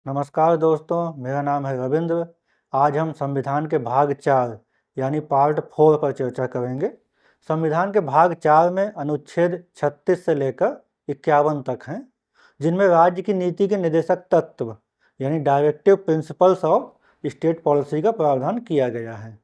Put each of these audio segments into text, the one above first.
नमस्कार दोस्तों, मेरा नाम है रविंद्र। आज हम संविधान के भाग 4 यानी पार्ट 4 पर चर्चा करेंगे। संविधान के भाग 4 में अनुच्छेद 36 से लेकर 51 तक हैं, जिनमें राज्य की नीति के निर्देशक तत्व यानी directive principles of state policy का प्रावधान किया गया है।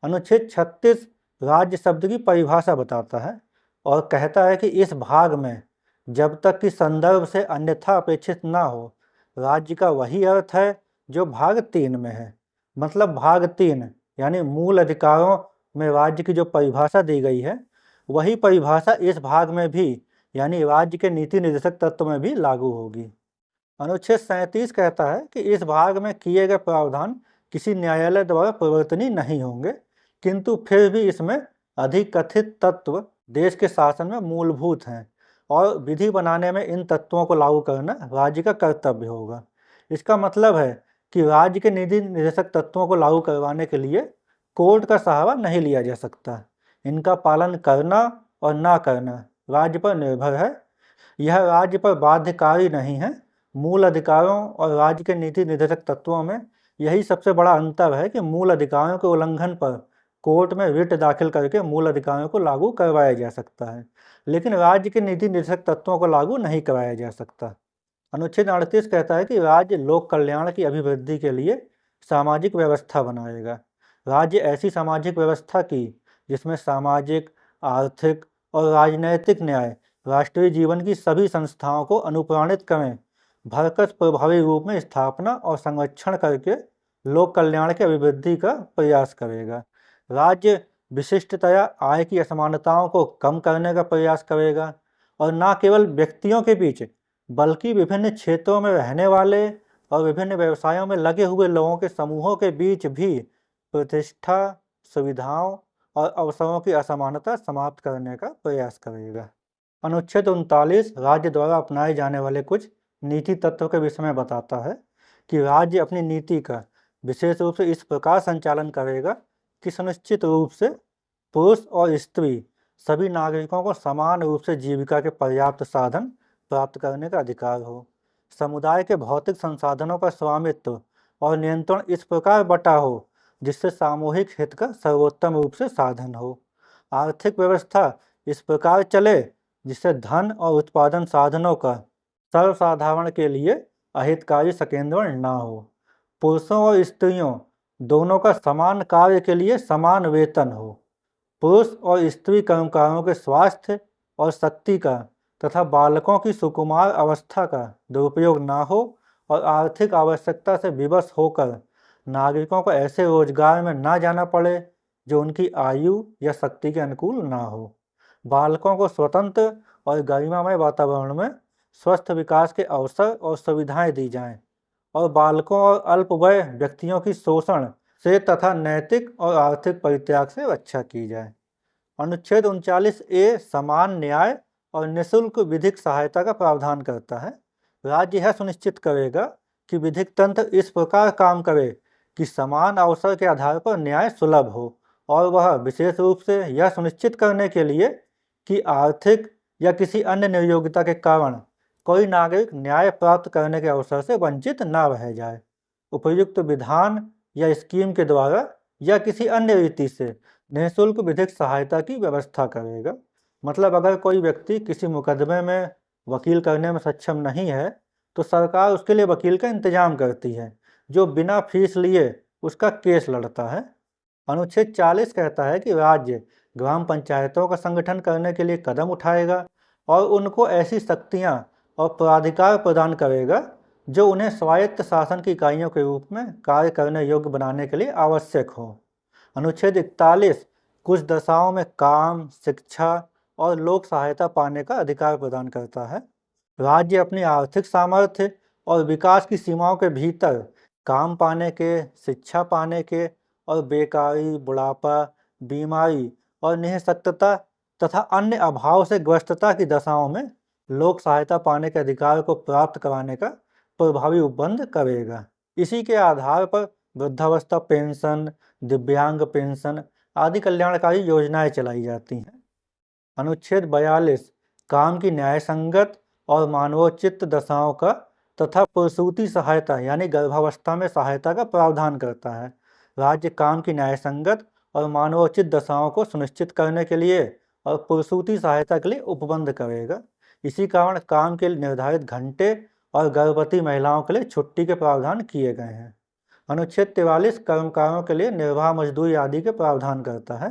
अनुच्छेद 36 राज्य शब्द की परिभाषा बताता है और कहता है कि इस भाग में जब तक कि संदर्भ से अन्यथा अपेक्षित न हो, राज्य का वही अर्थ है जो भाग 3 में है। मतलब भाग 3 यानी मूल अधिकारों में राज्य की जो परिभाषा दी गई है, वही परिभाषा इस भाग में भी यानी राज्य के नीति निर्देशक तत्व में भी लागू होगी। अनुच्छेद 37 कहता है कि इस भाग में किए गए प्रावधान किसी न्यायालय द्वारा परिवर्तनीय नहीं होंगे, किंतु फिर भी इसमें अधिकथित तत्व देश के शासन में मूलभूत हैं और विधि बनाने में इन तत्वों को लागू करना राज्य का कर्तव्य होगा। इसका मतलब है कि राज्य के नीति निर्देशक तत्वों को लागू करवाने के लिए कोर्ट का सहारा नहीं लिया जा सकता। इनका पालन करना और ना करना राज्य पर निर्भर है। यह राज्य पर बाध्यकारी नहीं है। मूल अधिकारों और राज्य के नीति निर्देशक तत्वों में यही सबसे बड़ा अंतर है कि मूल अधिकारों के उल्लंघन पर कोर्ट में रिट दाखिल करके मूल अधिकारों को लागू करवाया जा सकता है, लेकिन राज्य के नीति निर्देशक तत्वों को लागू नहीं कराया जा सकता। अनुच्छेद 38 कहता है कि राज्य लोक कल्याण की अभिवृद्धि के लिए सामाजिक व्यवस्था बनाएगा। राज्य ऐसी सामाजिक व्यवस्था की जिसमें सामाजिक, आर्थिक और राजनैतिक न्याय राष्ट्रीय जीवन की सभी संस्थाओं को अनुप्राणित करें, भरकस प्रभावी रूप में स्थापना और संरक्षण करके लोक कल्याण की अभिवृद्धि का प्रयास करेगा। राज्य विशिष्टतया आय की असमानताओं को कम करने का प्रयास करेगा और न केवल व्यक्तियों के बीच बल्कि विभिन्न क्षेत्रों में रहने वाले और विभिन्न व्यवसायों में लगे हुए लोगों के समूहों के बीच भी प्रतिष्ठा, सुविधाओं और अवसरों की असमानता समाप्त करने का प्रयास करेगा। अनुच्छेद 39 राज्य द्वारा अपनाए जाने वाले कुछ नीति तत्व के विषय में बताता है कि राज्य अपनी नीति का विशेष रूप से इस प्रकार संचालन करेगा कि सुनिश्चित रूप से पुरुष और स्त्री सभी नागरिकों को समान रूप से जीविका के पर्याप्त साधन प्राप्त करने का अधिकार हो। समुदाय के भौतिक संसाधनों पर स्वामित्व और नियंत्रण इस प्रकार बटा हो जिससे सामूहिक हित का सर्वोत्तम रूप से साधन हो। आर्थिक व्यवस्था इस प्रकार चले जिससे धन और उत्पादन साधनों का सर्वसाधारण के लिए अहितकारी संकेंद्रण न हो। पुरुषों और स्त्रियों दोनों का समान कार्य के लिए समान वेतन हो। पुरुष और स्त्री कर्मकारों के स्वास्थ्य और शक्ति का तथा बालकों की सुकुमार अवस्था का दुरुपयोग न हो और आर्थिक आवश्यकता से विवश होकर नागरिकों को ऐसे रोजगार में न जाना पड़े जो उनकी आयु या शक्ति के अनुकूल न हो। बालकों को स्वतंत्र और गरिमामय वातावरण में स्वस्थ विकास के अवसर और सुविधाएं दी जाएं और बालकों और अल्पवय व्यक्तियों की शोषण से तथा नैतिक और आर्थिक परित्याग से रक्षा की जाए। अनुच्छेद 39A समान न्याय और निःशुल्क विधिक सहायता का प्रावधान करता है। राज्य यह सुनिश्चित करेगा कि विधिक तंत्र इस प्रकार काम करे कि समान अवसर के आधार पर न्याय सुलभ हो और वह विशेष रूप से यह सुनिश्चित करने के लिए कि आर्थिक या किसी अन्य नियोग्यता के कारण कोई नागरिक न्याय प्राप्त करने के अवसर से वंचित न रह जाए। उपयुक्त विधान या स्कीम के द्वारा या किसी अन्य रीति से निःशुल्क विधिक सहायता की व्यवस्था करेगा। मतलब अगर कोई व्यक्ति किसी मुकदमे में वकील करने में सक्षम नहीं है तो सरकार उसके लिए वकील का इंतजाम करती है जो बिना फीस लिए उसका केस लड़ता है। अनुच्छेद 40 कहता है कि राज्य ग्राम पंचायतों का संगठन करने के लिए कदम उठाएगा और उनको ऐसी शक्तियां और प्राधिकार प्रदान करेगा जो उन्हें स्वायत्त शासन की इकाइयों के रूप में कार्य करने योग्य बनाने के लिए आवश्यक हो। अनुच्छेद 41 कुछ दशाओं में काम, शिक्षा और लोक सहायता पाने का अधिकार प्रदान करता है। राज्य अपनी आर्थिक सामर्थ्य और विकास की सीमाओं के भीतर काम पाने के, शिक्षा पाने के और बेकारी, बुढ़ापा, बीमारी और निःशक्तता तथा अन्य अभाव से ग्रस्तता की दशाओं में लोक सहायता पाने के अधिकार को प्राप्त कराने का प्रभावी उपबंध करेगा। इसी के आधार पर वृद्धावस्था पेंशन, दिव्यांग पेंशन आदि कल्याणकारी योजनाएं चलाई जाती हैं। अनुच्छेद 42 काम की न्याय संगत और मानवोचित दशाओं का तथा प्रसूति सहायता यानी गर्भावस्था में सहायता का प्रावधान करता है। राज्य काम की न्यायसंगत और मानवोचित दशाओं को सुनिश्चित करने के लिए और प्रसूति सहायता के लिए उपबंध करेगा। इसी कारण काम के निर्धारित घंटे और गर्भवती महिलाओं के लिए छुट्टी के प्रावधान किए गए हैं। अनुच्छेद 43 कर्मकारों के लिए निर्वाह मजदूरी आदि के प्रावधान करता है।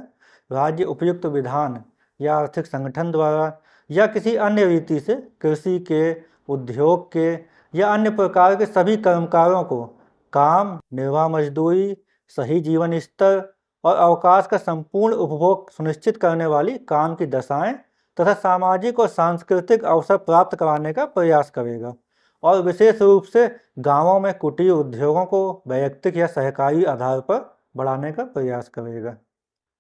राज्य उपयुक्त विधान या आर्थिक संगठन द्वारा या किसी अन्य रीति से कृषि के, उद्योग के या अन्य प्रकार के सभी कर्मकारों को काम, निर्वाह मजदूरी, सही जीवन स्तर और अवकाश का संपूर्ण उपभोग सुनिश्चित करने वाली काम की दशाएं तथा सामाजिक और सांस्कृतिक अवसर प्राप्त कराने का प्रयास करेगा और विशेष रूप से गांवों में कुटीर उद्योगों को वैयक्तिक या सहकारी आधार पर बढ़ाने का प्रयास करेगा।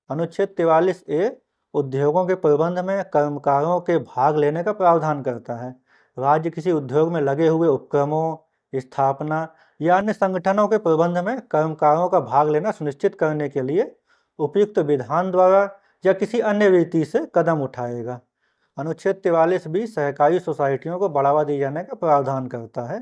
अनुच्छेद 43 ए उद्योगों के प्रबंध में कर्मकारों के भाग लेने का प्रावधान करता है। राज्य किसी उद्योग में लगे हुए उपक्रमों, स्थापना या अन्य संगठनों के प्रबंध में कर्मकारों का भाग लेना सुनिश्चित करने के लिए उपयुक्त विधान द्वारा या किसी अन्य रीति से कदम उठाएगा। अनुच्छेद 43 भी सहकारी सोसाइटियों को बढ़ावा दिए जाने का प्रावधान करता है।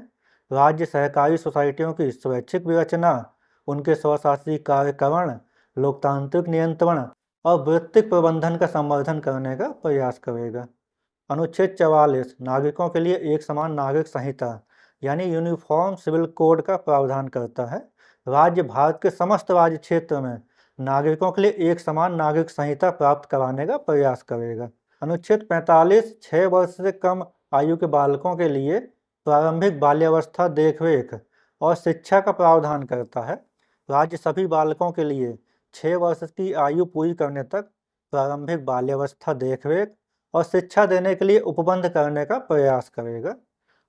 राज्य सहकारी सोसाइटियों की स्वैच्छिक विरचना, उनके स्वशासी कार्यकरण, लोकतांत्रिक नियंत्रण और वृत्तिक प्रबंधन का संवर्धन करने का प्रयास करेगा। अनुच्छेद 44 नागरिकों के लिए एक समान नागरिक संहिता यानी यूनिफॉर्म सिविल कोड का प्रावधान करता है। राज्य भारत के समस्त राज्य क्षेत्र में नागरिकों के लिए एक समान नागरिक संहिता प्राप्त कराने का प्रयास करेगा। अनुच्छेद 45 6 वर्ष से कम आयु के बालकों के लिए प्रारंभिक बाल्यावस्था देखरेख और शिक्षा का प्रावधान करता है। राज्य सभी बालकों के लिए 6 वर्ष की आयु पूरी करने तक प्रारंभिक बाल्यावस्था देखरेख और शिक्षा देने के लिए उपबंध करने का प्रयास करेगा।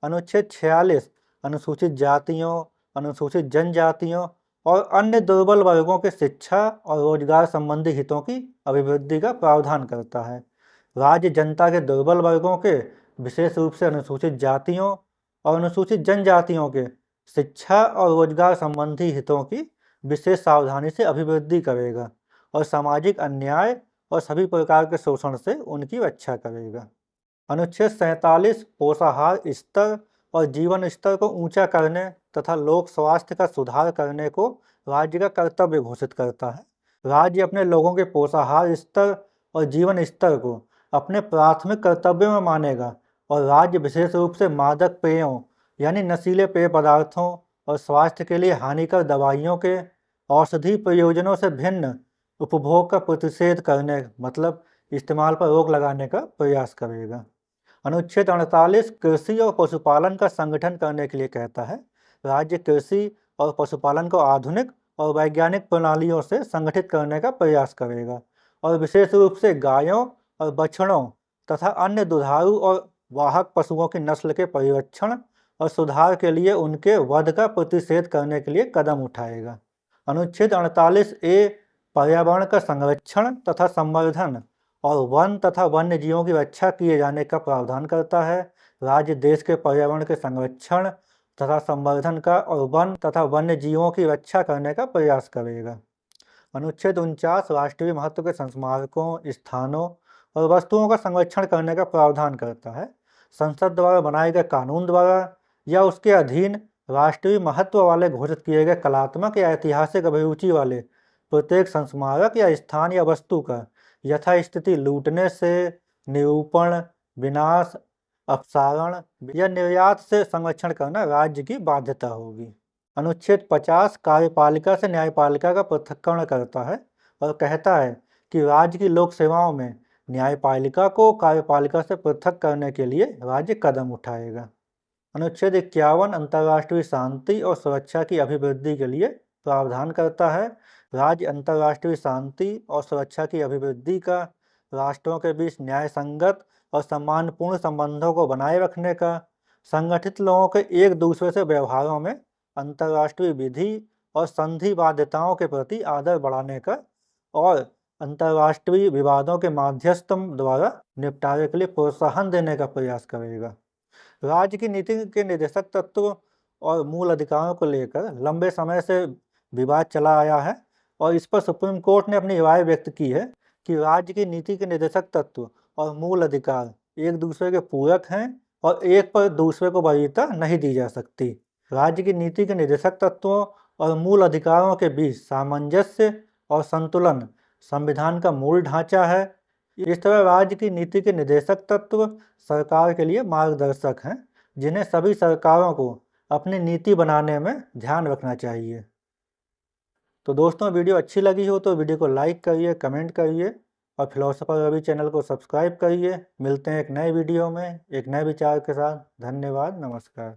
अनुच्छेद 46 अनुसूचित जातियों, अनुसूचित जनजातियों और अन्य दुर्बल वर्गों के शिक्षा और रोजगार संबंधी हितों की अभिवृद्धि का प्रावधान करता है। राज्य जनता के दुर्बल वर्गों के, विशेष रूप से अनुसूचित जातियों और अनुसूचित जनजातियों के शिक्षा और रोजगार संबंधी हितों की विशेष सावधानी से अभिवृद्धि करेगा और सामाजिक अन्याय और सभी प्रकार के शोषण से उनकी रक्षा करेगा। अनुच्छेद 47 पोषाहार स्तर और जीवन स्तर को ऊंचा करने तथा लोक स्वास्थ्य का सुधार करने को राज्य का कर्तव्य घोषित करता है। राज्य अपने लोगों के पोषाहार स्तर और जीवन स्तर को अपने प्राथमिक कर्तव्य में मानेगा और राज्य विशेष रूप से मादक पेयों यानी नशीले पेय पदार्थों और स्वास्थ्य के लिए हानिकर दवाइयों के औषधि प्रयोजनों से भिन्न उपभोग का प्रतिषेध करने मतलब इस्तेमाल पर रोक लगाने का प्रयास करेगा। अनुच्छेद 48 कृषि और पशुपालन का संगठन करने के लिए कहता है। राज्य कृषि और पशुपालन को आधुनिक और वैज्ञानिक प्रणालियों से संगठित करने का प्रयास करेगा और विशेष रूप से गायों और बछड़ों तथा अन्य दुधारू और वाहक पशुओं की नस्ल के परिरक्षण और सुधार के लिए उनके वध का प्रतिषेध करने के लिए कदम उठाएगा। अनुच्छेद 48 ए पर्यावरण का संरक्षण तथा संवर्धन और वन तथा वन्य जीवों की रक्षा किए जाने का प्रावधान करता है। राज्य देश के पर्यावरण के संरक्षण तथा संवर्धन का और वन तथा वन्य जीवों की रक्षा करने का प्रयास करेगा। अनुच्छेद 49 राष्ट्रीय महत्व के स्मारकों, स्थानों और वस्तुओं का संरक्षण करने का प्रावधान करता है। संसद द्वारा बनाए गए कानून द्वारा या उसके अधीन राष्ट्रीय महत्व वाले घोषित किए गए कलात्मक या ऐतिहासिक अभिरुचि वाले प्रत्येक संस्मारक या स्थान या वस्तु का यथास्थिति लूटने से, निरूपण, विनाश, अपसारण या निर्यात से संरक्षण करना राज्य की बाध्यता होगी। अनुच्छेद 50 कार्यपालिका से न्यायपालिका का पृथक्करण करता है और कहता है कि राज्य की लोक सेवाओं में न्यायपालिका को कार्यपालिका से पृथक करने के लिए राज्य कदम उठाएगा। अनुच्छेद 51 अंतर्राष्ट्रीय शांति और सुरक्षा की अभिवृद्धि के लिए प्रावधान करता है। राज्य अंतर्राष्ट्रीय शांति और सुरक्षा की अभिवृद्धि का, राष्ट्रों के बीच न्याय संगत और सम्मानपूर्ण संबंधों को बनाए रखने का, संगठित लोगों के एक दूसरे से व्यवहारों में अंतर्राष्ट्रीय विधि और संधि बाध्यताओं के प्रति आदर बढ़ाने का और अंतर्राष्ट्रीय विवादों के माध्यस्थ द्वारा निपटारे के लिए प्रोत्साहन देने का प्रयास करेगा। राज्य की नीति के निर्देशक तत्व और मूल अधिकारों को लेकर लंबे समय से विवाद चला आया है और इस पर सुप्रीम कोर्ट ने अपनी राय व्यक्त की है कि राज्य की नीति के निर्देशक तत्व और मूल अधिकार एक दूसरे के पूरक हैं और एक पर दूसरे को वरीयता नहीं दी जा सकती। राज्य की नीति के निर्देशक तत्वों और मूल अधिकारों के बीच सामंजस्य और संतुलन संविधान का मूल ढांचा है। इस तरह राज्य की नीति के निर्देशक तत्व सरकार के लिए मार्गदर्शक हैं, जिन्हें सभी सरकारों को अपनी नीति बनाने में ध्यान रखना चाहिए। तो दोस्तों, वीडियो अच्छी लगी हो तो वीडियो को लाइक करिए, कमेंट करिए और फिलोसोफर रवि चैनल को सब्सक्राइब करिए। मिलते हैं एक नए वीडियो में एक नए विचार के साथ। धन्यवाद, नमस्कार।